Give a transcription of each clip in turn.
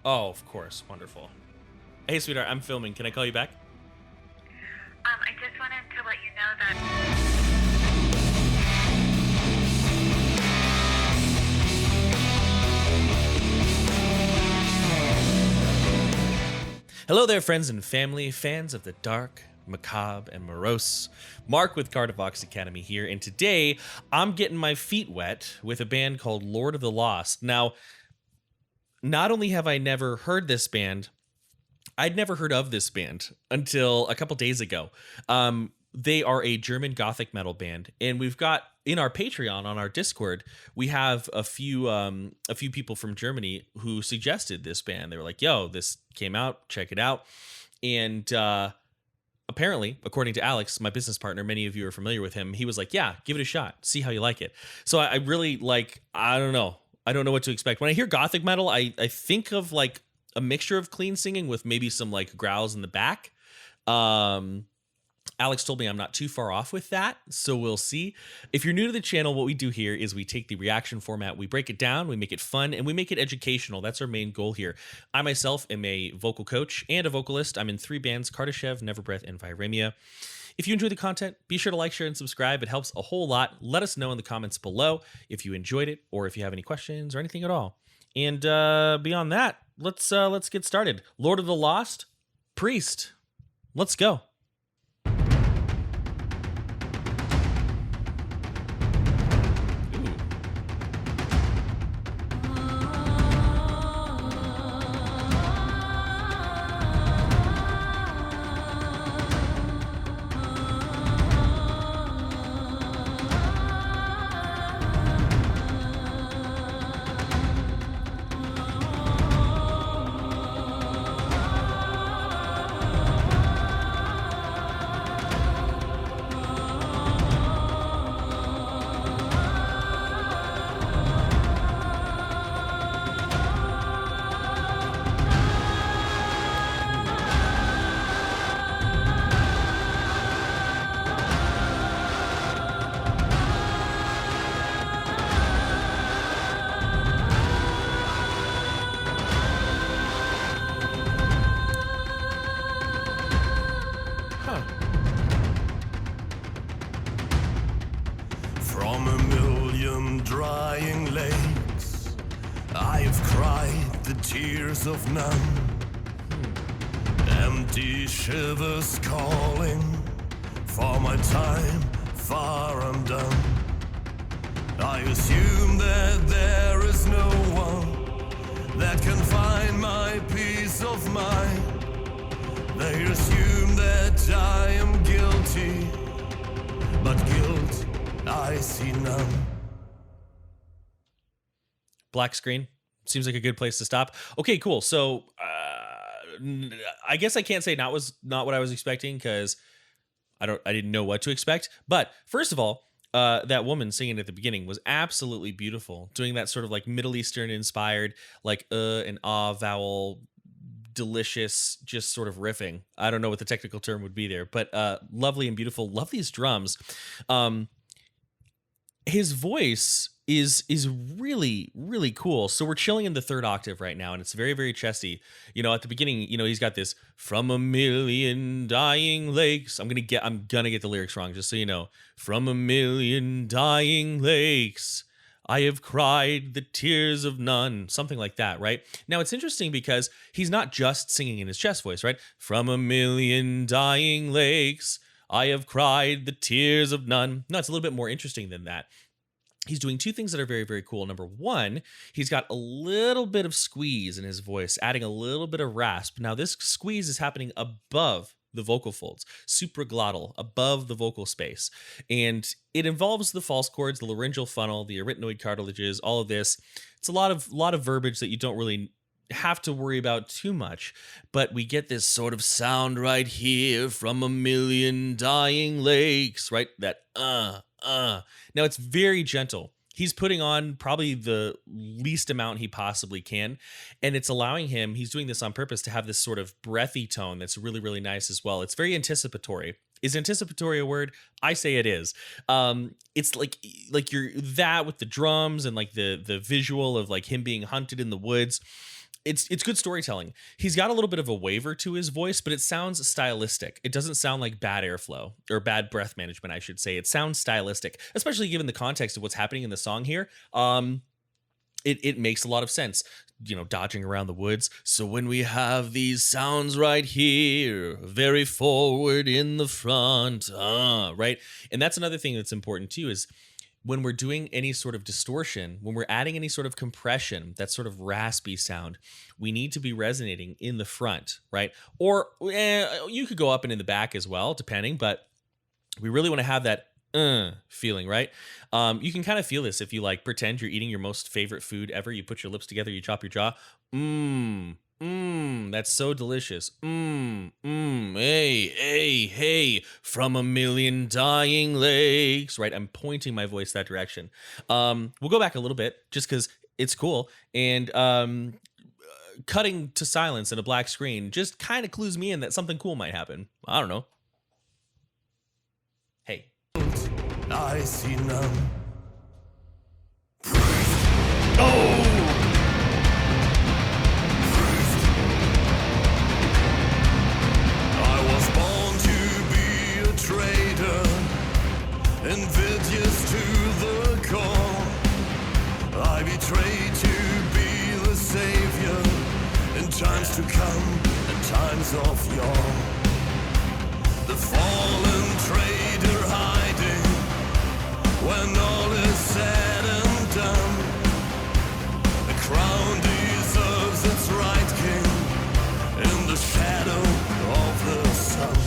Oh, of course. Wonderful. Hey, sweetheart, I'm filming. Can I call you back? I just wanted to let you know that. Hello there, friends and family, fans of the dark, macabre, and morose. Mark with Cardivox Academy here, and today I'm getting my feet wet with a band called Lord of the Lost. Now, not only have I never heard this band, I'd never heard of this band until a couple days ago. They are a German Gothic metal band, and we've got in our Patreon on our Discord, we have a few people from Germany who suggested this band. They were like, "Yo, this came out, check it out," and apparently, according to Alex, my business partner, many of you are familiar with him. He was like, "Yeah, give it a shot, see how you like it." So I really like. I don't know what to expect when I hear Gothic metal. I think of like a mixture of clean singing with maybe some like growls in the back. Alex told me I'm not too far off with that, so we'll see. If you're new to the channel, what we do here is we take the reaction format, we break it down, we make it fun, and we make it educational. That's our main goal here. I myself am a vocal coach and a vocalist. I'm in 3 bands, Kardashev, Neverbreath, and Viremia. If you enjoy the content, be sure to like, share, and subscribe. It helps a whole lot. Let us know in the comments below if you enjoyed it or if you have any questions or anything at all. And beyond that, let's get started. Lord of the Lost, Priest. Let's go. From a million drying lakes, I have cried the tears of none. Empty shivers calling for my time far undone. I assume that there is no one that can find my peace of mind. They assume that I am guilty, but guilt I see none. Black screen seems like a good place to stop. Okay, cool. So I guess I can't say not what I was expecting because I didn't know what to expect. But first of all, that woman singing at the beginning was absolutely beautiful, doing that sort of like Middle Eastern inspired like and ah vowel, delicious, just sort of riffing. I don't know what the technical term would be there, but lovely and beautiful. Love these drums. His voice is really, really cool. So we're chilling in the 3rd octave right now, and it's very, very chesty. You know, at the beginning, you know, he's got this "from a million dying lakes." I'm gonna get the lyrics wrong, just so you know. "From a million dying lakes, I have cried the tears of none," something like that, right? Now, it's interesting because he's not just singing in his chest voice, right? "From a million dying lakes, I have cried the tears of none." No, it's a little bit more interesting than that. He's doing 2 things that are very, very cool. Number 1, he's got a little bit of squeeze in his voice, adding a little bit of rasp. Now, this squeeze is happening above the vocal folds, supraglottal, above the vocal space. And it involves the false chords, the laryngeal funnel, the arytenoid cartilages, all of this. It's a lot of verbiage that you don't really have to worry about too much, but we get this sort of sound right here, "from a million dying lakes," right? That Now it's very gentle. He's putting on probably the least amount he possibly can, and it's allowing him, he's doing this on purpose, to have this sort of breathy tone that's really, really nice as well. It's very anticipatory. Is anticipatory a word? I say it is. It's like you're that with the drums and like the visual of like him being hunted in the woods. it's good storytelling. He's got a little bit of a waver to his voice, but it sounds stylistic. It doesn't sound like bad airflow or bad breath management, I should say. It sounds stylistic, especially given the context of what's happening in the song here. It makes a lot of sense, dodging around the woods. So when we have these sounds right here, very forward in the front, right? And that's another thing that's important too, is when we're doing any sort of distortion, when we're adding any sort of compression, that sort of raspy sound, we need to be resonating in the front, right? Or you could go up and in the back as well, depending, but we really want to have that feeling, right? You can kind of feel this if you pretend you're eating your most favorite food ever. You put your lips together, you chop your jaw. That's so delicious. Hey, from a million dying lakes, right? I'm pointing my voice that direction. We'll go back a little bit just because it's cool. And cutting to silence and a black screen just kind of clues me in that something cool might happen. I don't know. Hey. I see none. I was born to be a traitor, invidious to the core. I betrayed to be the savior in times to come and times of yore. The fallen traitor hiding when all is said and done. The crown deserves its right king in the shadow of the sun.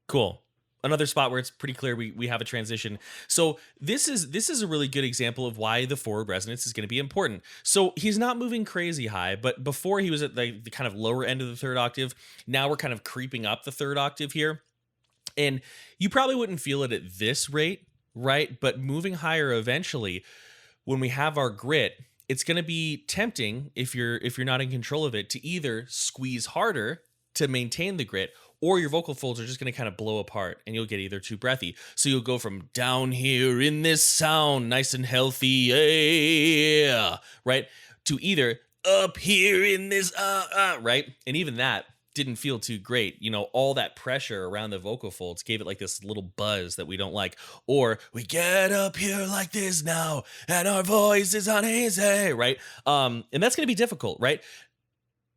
Cool. Another spot where it's pretty clear we have a transition. So this is a really good example of why the forward resonance is going to be important. So he's not moving crazy high, but before he was at the kind of lower end of the third octave. Now we're kind of creeping up the third octave here. And you probably wouldn't feel it at this rate, right? But moving higher eventually, when we have our grit, it's going to be tempting if you're not in control of it to either squeeze harder to maintain the grit, or your vocal folds are just going to kind of blow apart and you'll get either too breathy. So you'll go from down here in this sound, nice and healthy, yeah, right? To either up here in this, right? And even that didn't feel too great. All that pressure around the vocal folds gave it like this little buzz that we don't like. Or we get up here like this now and our voice is uneasy, right? And that's going to be difficult, right?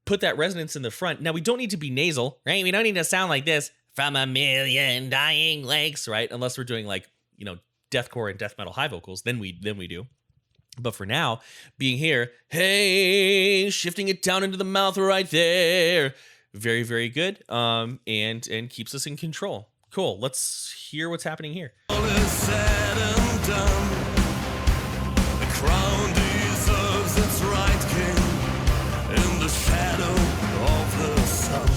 Put that resonance in the front. Now, we don't need to be nasal, right? We don't need to sound like this from a million dying lakes, right? Unless we're doing deathcore and death metal high vocals, then we do. But for now, being here, hey, shifting it down into the mouth right there. Very, very good. And keeps us in control. Cool. Let's hear what's happening here. All is said and done. The crown deserves its right king in the shadow of the sun.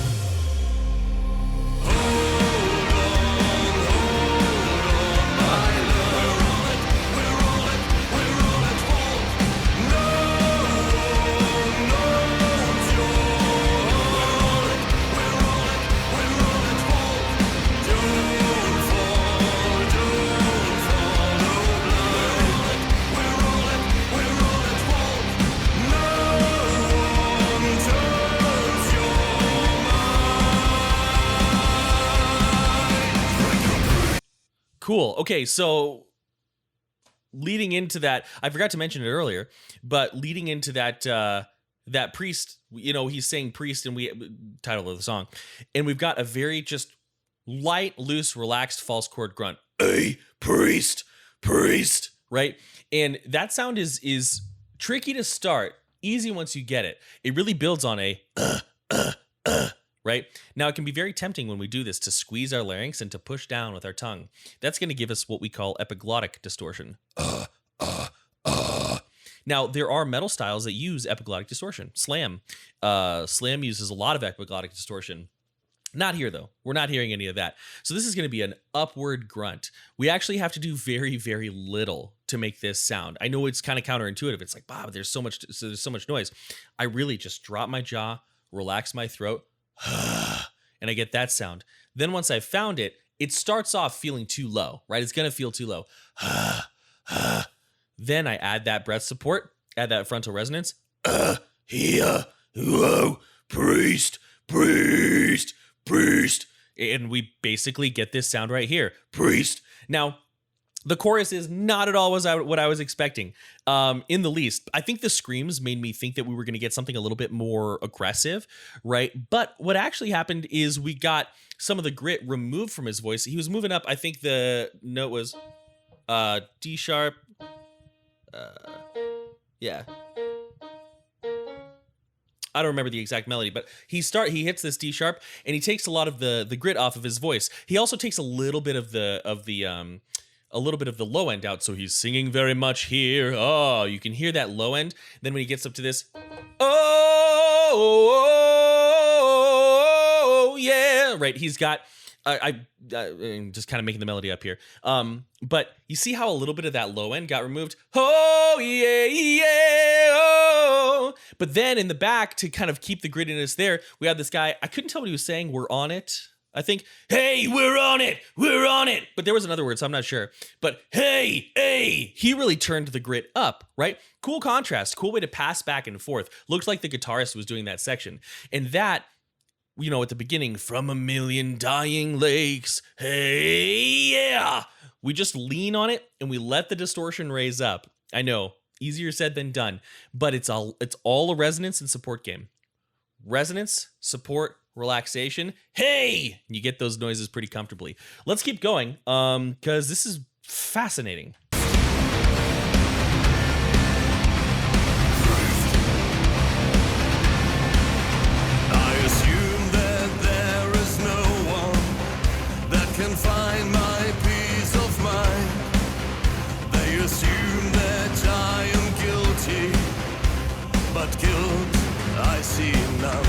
Hold on, my love. We're on it, hold. No knows you're on it. We're on it, hold. Don't fall, no blood. We're on it, hold. No one turns your mind. Cool. Okay, so leading into that, I forgot to mention it earlier, but leading into that that priest, he's saying priest, and title of the song, and we've got a very just light, loose, relaxed false chord grunt. Hey, priest, right? And that sound is tricky to start, easy once you get it. It really builds on a right? Now, it can be very tempting when we do this to squeeze our larynx and to push down with our tongue. That's going to give us what we call epiglottic distortion. Now, there are metal styles that use epiglottic distortion. Slam uses a lot of epiglottic distortion. Not here, though. We're not hearing any of that. So this is going to be an upward grunt. We actually have to do very, very little to make this sound. I know it's kind of counterintuitive. It's like, Bob, there's so much noise. I really just drop my jaw, relax my throat, and I get that sound. Then once I've found it, it starts off feeling too low, right? It's going to feel too low. Then I add that breath support, add that frontal resonance, Here, whoa, priest, priest, priest. And we basically get this sound right here, priest. Now, the chorus is not at all what I was expecting, in the least. I think the screams made me think that we were going to get something a little bit more aggressive, right? But what actually happened is we got some of the grit removed from his voice. He was moving up. I think the note was D sharp. Yeah. I don't remember the exact melody, but he hits this D sharp and he takes a lot of the grit off of his voice. He also takes a little bit of the low end out, so he's singing very much here. Oh, you can hear that low end. Then when he gets up to this, oh yeah, right. He's got I'm just kind of making the melody up here. But you see how a little bit of that low end got removed? Oh, yeah, yeah, oh. But then in the back, to kind of keep the grittiness there, we have this guy. I couldn't tell what he was saying. We're on it. I think, hey, we're on it. We're on it. But there was another word, so I'm not sure. But hey, hey, he really turned the grit up, right? Cool contrast. Cool way to pass back and forth. Looks like the guitarist was doing that section. And that, you know, at the beginning, from a million dying lakes, hey, yeah. We just lean on it and we let the distortion raise up. I know, easier said than done, but it's all a resonance and support game. Resonance, support, relaxation. Hey, you get those noises pretty comfortably. Let's keep going, because this is fascinating. Find my peace of mind. They assume that I am guilty, but guilt I see none.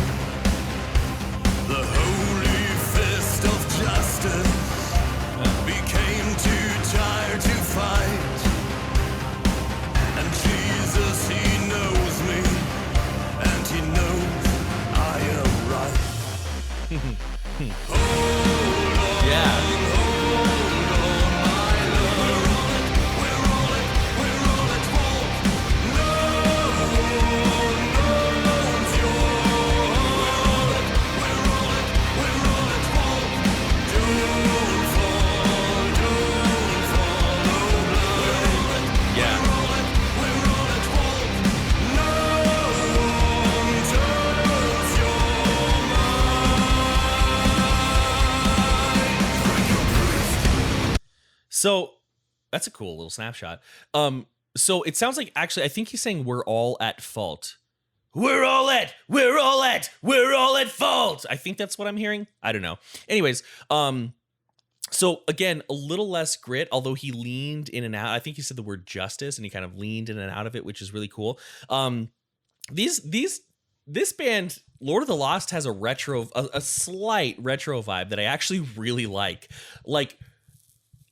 The holy fist of justice became too tired to fight, and Jesus, he knows me, and he knows I am right. Yeah. So that's a cool little snapshot. So it sounds like, actually, I think he's saying we're all at fault. We're all at fault. I think that's what I'm hearing. I don't know. Anyways, so again, a little less grit, although he leaned in and out. I think he said the word justice and he kind of leaned in and out of it, which is really cool. This band, Lord of the Lost, has a slight retro vibe that I actually really like. Like,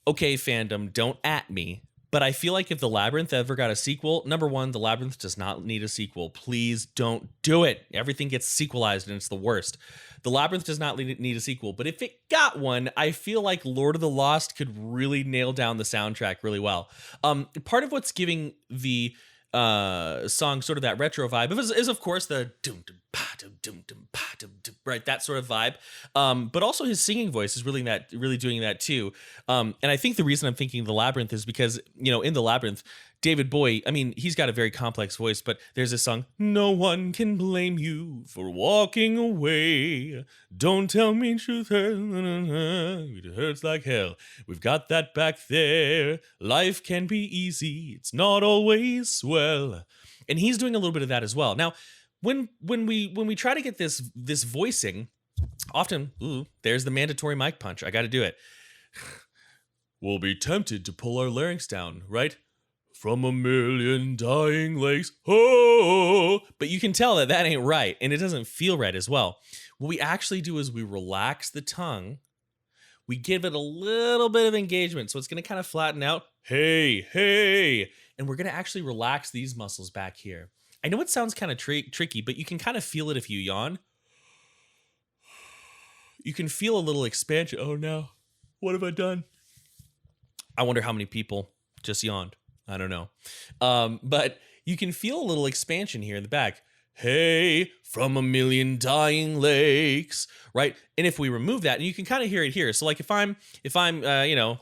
okay, fandom, don't at me, but I feel like if The Labyrinth ever got a sequel, number one, The Labyrinth does not need a sequel. Please don't do it. Everything gets sequelized and it's the worst. The Labyrinth does not need a sequel, but if it got one, I feel like Lord of the Lost could really nail down the soundtrack really well. Part of what's giving the song sort of that retro vibe is of course the dum dum pa dum dum dum pa dum dum, right, that sort of vibe, but also his singing voice is really doing that too, and I think the reason I'm thinking The Labyrinth is because, you know, in The Labyrinth, David Bowie, I mean, he's got a very complex voice, but there's this song, no one can blame you for walking away, don't tell me truth hurts, it hurts like hell, we've got that back there, life can be easy, it's not always swell. And he's doing a little bit of that as well. Now, when we try to get this voicing, often, there's the mandatory mic punch, I gotta do it. We'll be tempted to pull our larynx down, right? From a million dying lakes, oh! But you can tell that ain't right, and it doesn't feel right as well. What we actually do is we relax the tongue, we give it a little bit of engagement, so it's going to kind of flatten out, hey, hey, and we're going to actually relax these muscles back here. I know it sounds kind of tricky, but you can kind of feel it if you yawn. You can feel a little expansion. Oh no, what have I done? I wonder how many people just yawned. I don't know. But you can feel a little expansion here in the back. Hey, from a million dying lakes, right? And if we remove that, and you can kind of hear it here. So like if I'm, you know,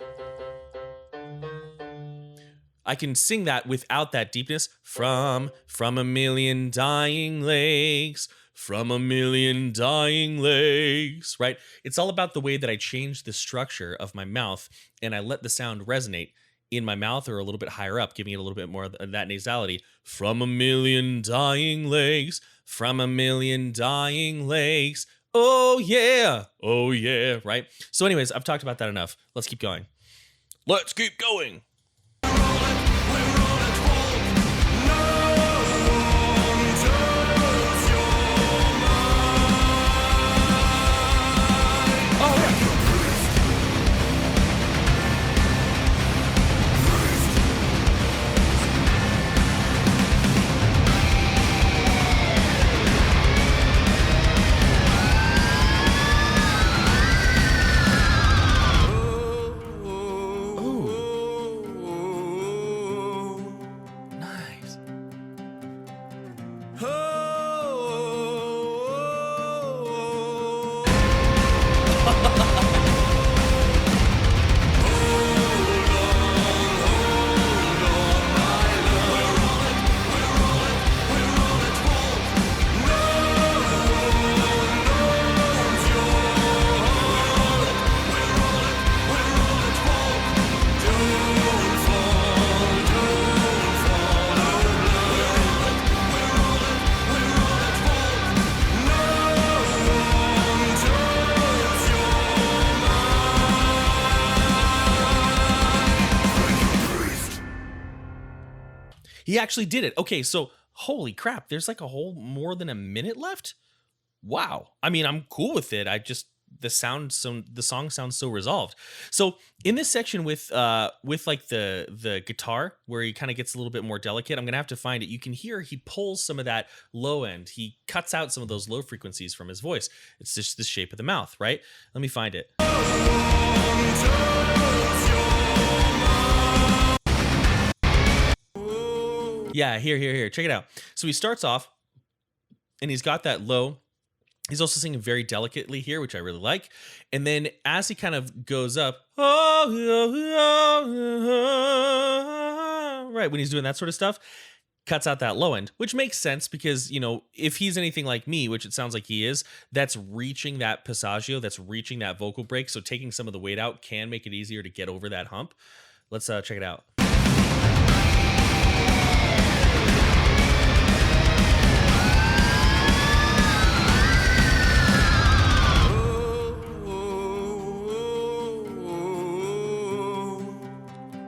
I can sing that without that deepness. From a million dying lakes, from a million dying lakes, right? It's all about the way that I change the structure of my mouth and I let the sound resonate in my mouth or a little bit higher up, giving it a little bit more of that nasality. From a million dying lakes, from a million dying lakes. Oh yeah, right? So anyways, I've talked about that enough. Let's keep going. Let's keep going. He actually did it. Okay, so holy crap, there's like a whole more than a minute left. Wow. I mean, I'm cool with it. The song sounds so resolved. So in this section with like the guitar where he kind of gets a little bit more delicate, I'm gonna have to find it. You can hear he pulls some of that low end. He cuts out some of those low frequencies from his voice. It's just the shape of the mouth, right? Let me find it. Yeah, here. Check it out. So he starts off and he's got that low. He's also singing very delicately here, which I really like. And then as he kind of goes up, right, when he's doing that sort of stuff, cuts out that low end, which makes sense because, you know, if he's anything like me, which it sounds like he is, that's reaching that passaggio, that's reaching that vocal break. So taking some of the weight out can make it easier to get over that hump. Let's check it out.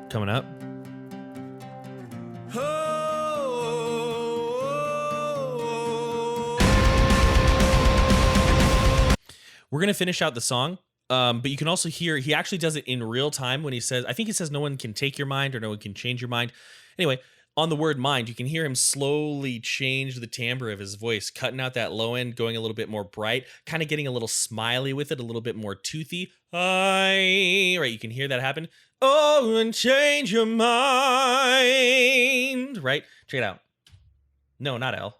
Coming up. We're going to finish out the song, but you can also hear, he actually does it in real time when he says, I think he says no one can take your mind or no one can change your mind. Anyway, on the word mind, you can hear him slowly change the timbre of his voice, cutting out that low end, going a little bit more bright, kind of getting a little smiley with it, a little bit more toothy. Right, you can hear that happen. Oh, and change your mind. Right? Check it out. No, not L.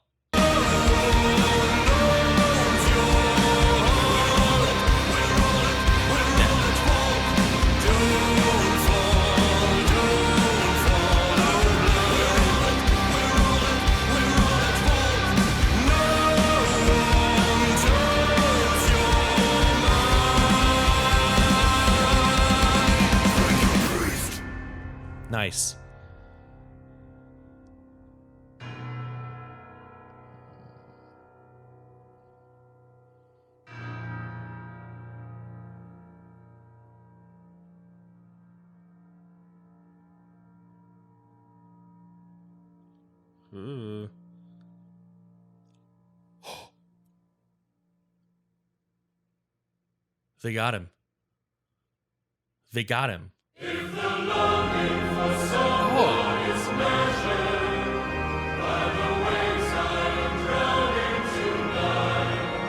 Nice. Ooh. They got him. They got him.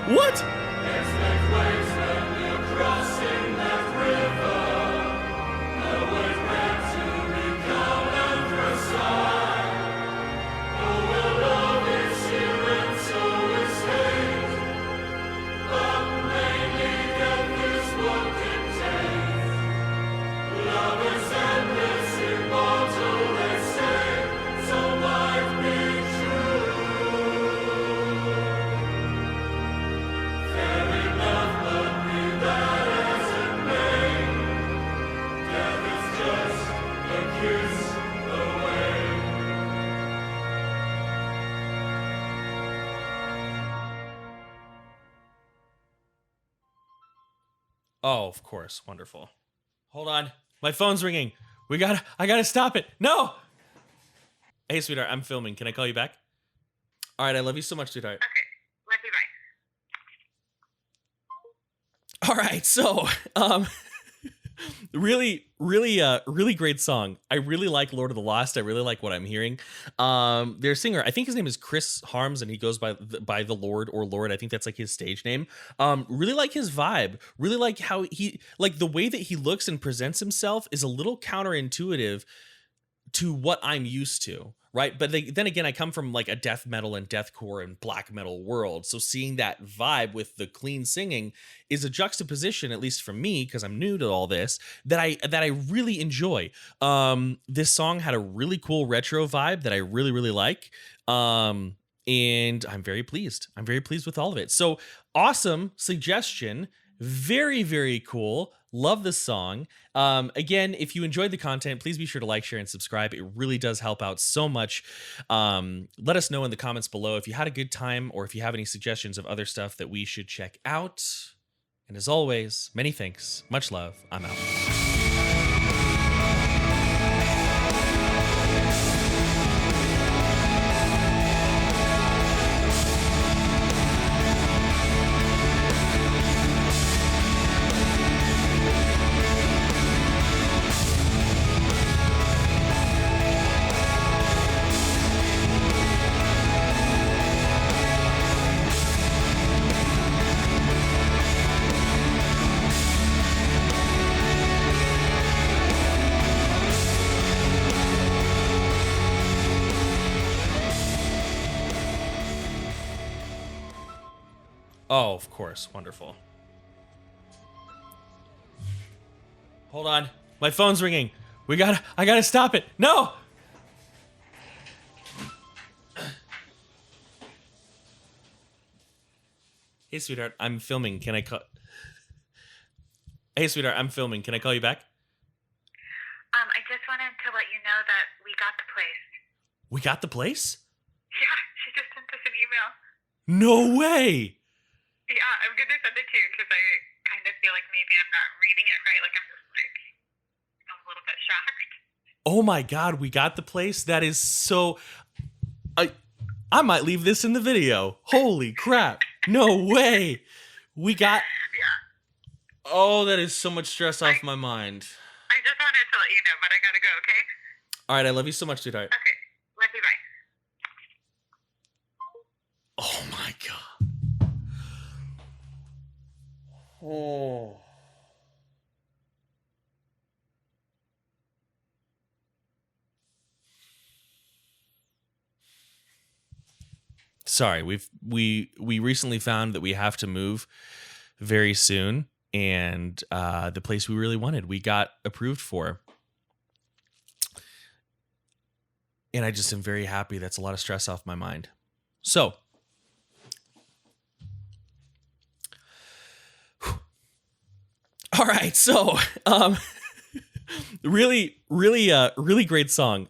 What? Oh, of course. Wonderful. Hold on. My phone's ringing. I gotta stop it. No! Hey, sweetheart, I'm filming. Can I call you back? All right, I love you so much, sweetheart. Okay. Love you. Bye. All right, so really great song. I really like Lord of the Lost. I really like what I'm hearing. Their singer, I think his name is Chris Harms, and he goes by the Lord or Lord. I think that's like his stage name. Really like his vibe. Really like how he like the way that he looks and presents himself is a little counterintuitive to what I'm used to, right? But then again, I come from like a death metal and deathcore and black metal world, so seeing that vibe with the clean singing is a juxtaposition, at least for me, because I'm new to all this, that I really enjoy. This song had a really cool retro vibe that I really like. And I'm very pleased. I'm very pleased with all of it. So awesome suggestion. Very cool. Love the song. Again, if you enjoyed the content, please be sure to like, share, and subscribe. It really does help out so much. Let us know in the comments below if you had a good time or if you have any suggestions of other stuff that we should check out. And as always, many thanks, much love. I'm out. Oh, of course. Wonderful. Hold on. My phone's ringing. I gotta stop it. No! Hey, sweetheart, I'm filming. Can I call... Hey, sweetheart, I'm filming. Can I call you back? I just wanted to let you know that we got the place. We got the place? Yeah, she just sent us an email. No way! Yeah, I'm gonna send it to you because I kind of feel like maybe I'm not reading it right. Like I'm just like a little bit shocked. Oh my god, we got the place? That is so... I might leave this in the video. Holy crap. No way. We got... Yeah. Oh, that is so much stress off my mind. I just wanted to let you know, but I gotta go, okay? All right, I love you so much, sweetheart. Okay. Love you, bye. Oh my god. Oh. Sorry, we recently found that we have to move very soon, and the place we really wanted, we got approved for. And I just am very happy. That's a lot of stress off my mind. So, all right. So, really great song.